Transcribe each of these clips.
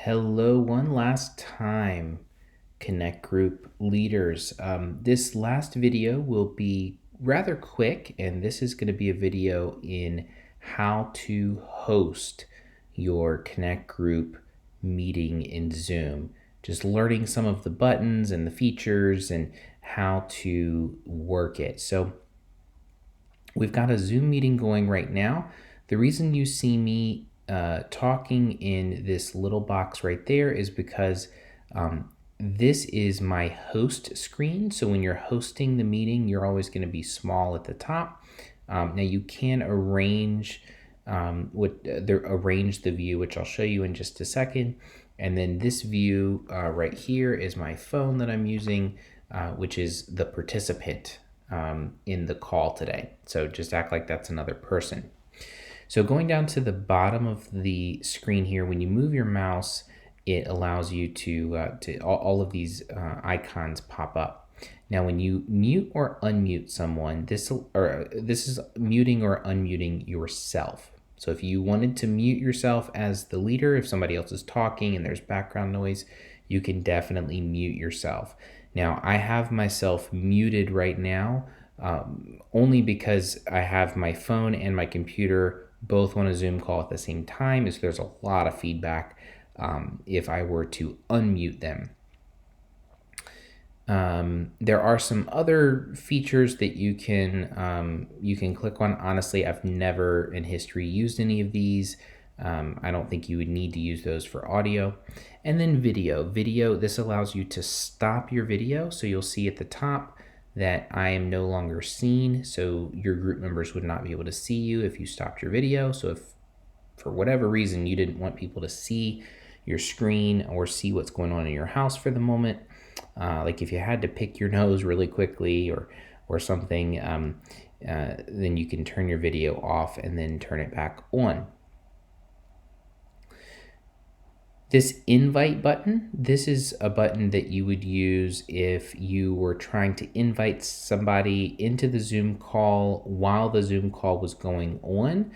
Hello, one last time, Connect Group leaders. This last video will be rather quick, and this is going to be a video in how to host your Connect Group meeting in Zoom. Just learning some of the buttons and the features and how to work it. So we've got a Zoom meeting going right now. The reason you see me talking in this little box right there is because this is my host screen. So when you're hosting the meeting, you're always going to be small at the top. Now you can arrange arrange the view, which I'll show you in just a second. And then this view right here is my phone that I'm using, which is the participant in the call today. So just act like that's another person. So going down to the bottom of the screen here, when you move your mouse, it allows you to all of these icons pop up. Now, when you mute or unmute someone, this is muting or unmuting yourself. So if you wanted to mute yourself as the leader, if somebody else is talking and there's background noise, you can definitely mute yourself. Now, I have myself muted right now only because I have my phone and my computer both on a Zoom call at the same time, so there's a lot of feedback if I were to unmute them. There are some other features that you can click on. Honestly, I've never in history used any of these. I don't think you would need to use those for audio. And then video. This allows you to stop your video. So you'll see at the top that I am no longer seen. So your group members would not be able to see you if you stopped your video. So if for whatever reason you didn't want people to see your screen or see what's going on in your house for the moment, like if you had to pick your nose really quickly or something, then you can turn your video off and then turn it back on. This invite button, this is a button that you would use if you were trying to invite somebody into the Zoom call while the Zoom call was going on.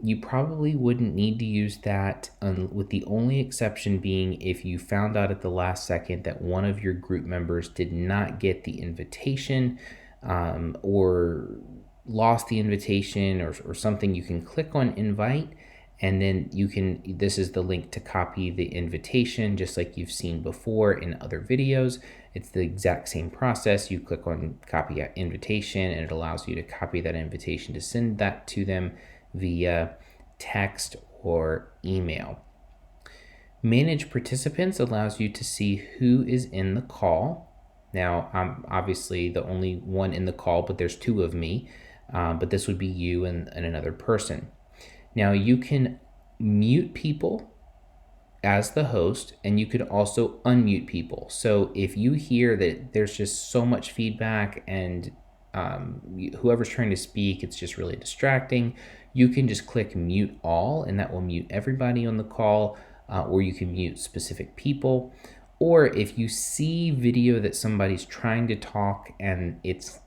You probably wouldn't need to use that, with the only exception being if you found out at the last second that one of your group members did not get the invitation or lost the invitation or something. You can click on invite, and then this is the link to copy the invitation, just like you've seen before in other videos. It's the exact same process. You click on copy invitation and it allows you to copy that invitation to send that to them via text or email. Manage participants allows you to see who is in the call. Now, I'm obviously the only one in the call, but there's two of me, but this would be you and another person. Now you can mute people as the host, and you could also unmute people. So if you hear that there's just so much feedback and whoever's trying to speak, it's just really distracting, you can just click mute all, and that will mute everybody on the call, or you can mute specific people. Or if you see video that somebody's trying to talk and it's,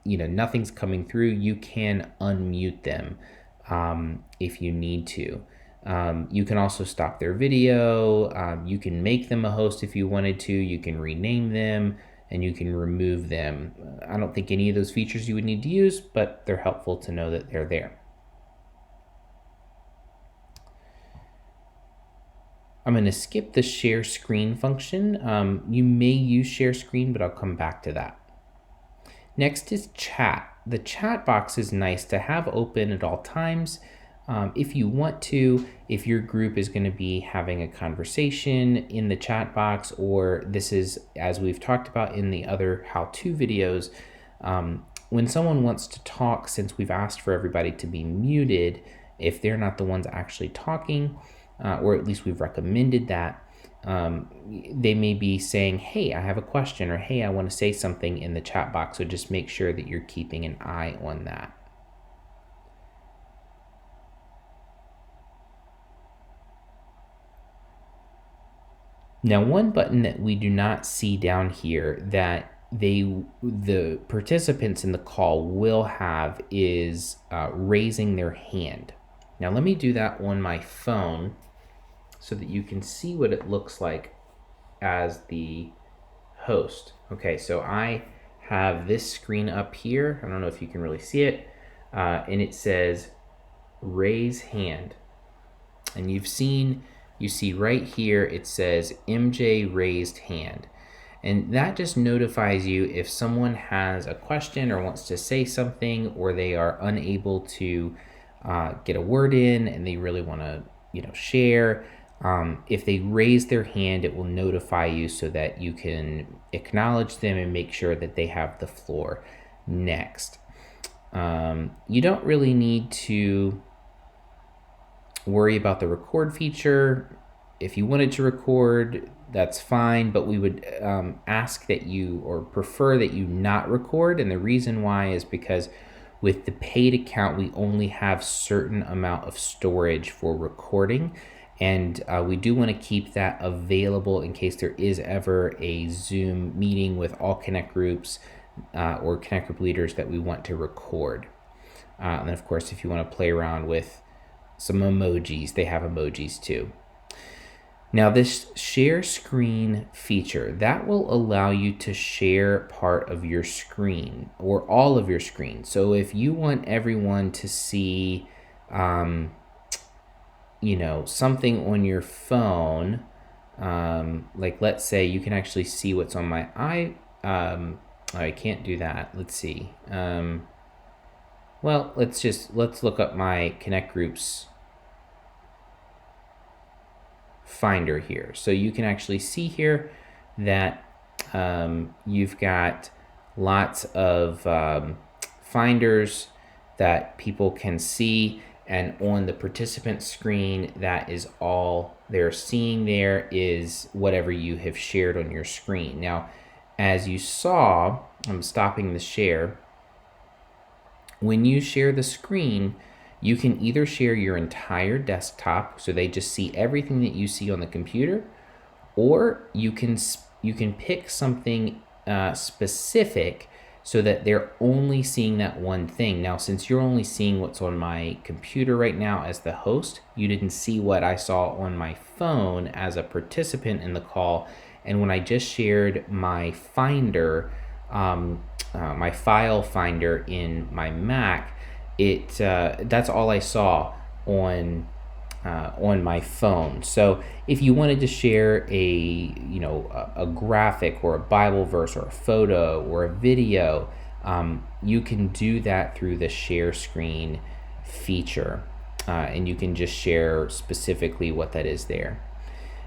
nothing's coming through, you can unmute them if you need to. You can also stop their video. You can make them a host if you wanted to. You can rename them and you can remove them. I don't think any of those features you would need to use, but they're helpful to know that they're there. I'm going to skip the share screen function. You may use share screen, but I'll come back to that. Next is chat. The chat box is nice to have open at all times. If you want to, if your group is going to be having a conversation in the chat box, or this is, as we've talked about in the other how-to videos, when someone wants to talk, since we've asked for everybody to be muted, if they're not the ones actually talking, or at least we've recommended that, they may be saying, hey, I have a question, or hey, I want to say something in the chat box. So just make sure that you're keeping an eye on that. Now, one button that we do not see down here that the participants in the call will have is raising their hand. Now, let me do that on my phone so that you can see what it looks like as the host. Okay, so I have this screen up here. I don't know if you can really see it. And it says raise hand. And you see right here, it says MJ raised hand. And that just notifies you if someone has a question or wants to say something, or they are unable to get a word in and they really want to, share. If they raise their hand, it will notify you so that you can acknowledge them and make sure that they have the floor next. You don't really need to worry about the record feature. If you wanted to record, that's fine, but we would ask that you, or prefer that you not record. And the reason why is because with the paid account, we only have certain amount of storage for recording. And we do want to keep that available in case there is ever a Zoom meeting with all Connect groups or Connect group leaders that we want to record. And then of course, if you want to play around with some emojis, they have emojis too. Now this share screen feature, that will allow you to share part of your screen or all of your screen. So if you want everyone to see, something on your phone, like let's say you can actually see what's on my I can't do that. Let's see. Well, let's look up my Connect Groups Finder here. So you can actually see here that you've got lots of finders that people can see, and on the participant screen, that is all they're seeing. There is whatever you have shared on your screen. Now, as you saw, I'm stopping the share. When you share the screen, you can either share your entire desktop, so they just see everything that you see on the computer, or you can pick something specific so that they're only seeing that one thing. Now, since you're only seeing what's on my computer right now as the host, you didn't see what I saw on my phone as a participant in the call. And when I just shared my Finder, my file finder in my Mac, that's all I saw on my phone. So if you wanted to share a graphic or a Bible verse or a photo or a video, you can do that through the share screen feature, and you can just share specifically what that is there.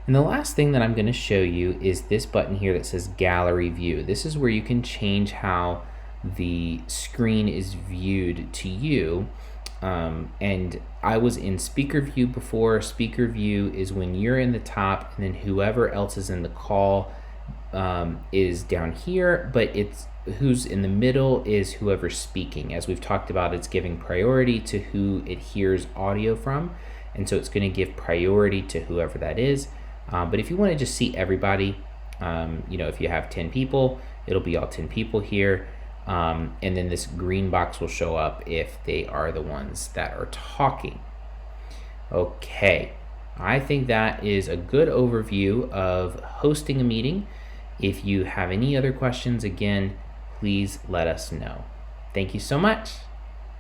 And the last thing that I'm going to show you is this button here that says Gallery View. This is where you can change how the screen is viewed to you. And I was in Speaker View before. Speaker View is when you're in the top and then whoever else is in the call is down here, but it's who's in the middle is whoever's speaking. As we've talked about, it's giving priority to who it hears audio from. And so it's going to give priority to whoever that is. But if you want to just see everybody, if you have 10 people, it'll be all 10 people here. And then this green box will show up if they are the ones that are talking. Okay, I think that is a good overview of hosting a meeting. If you have any other questions, again, please let us know. Thank you so much.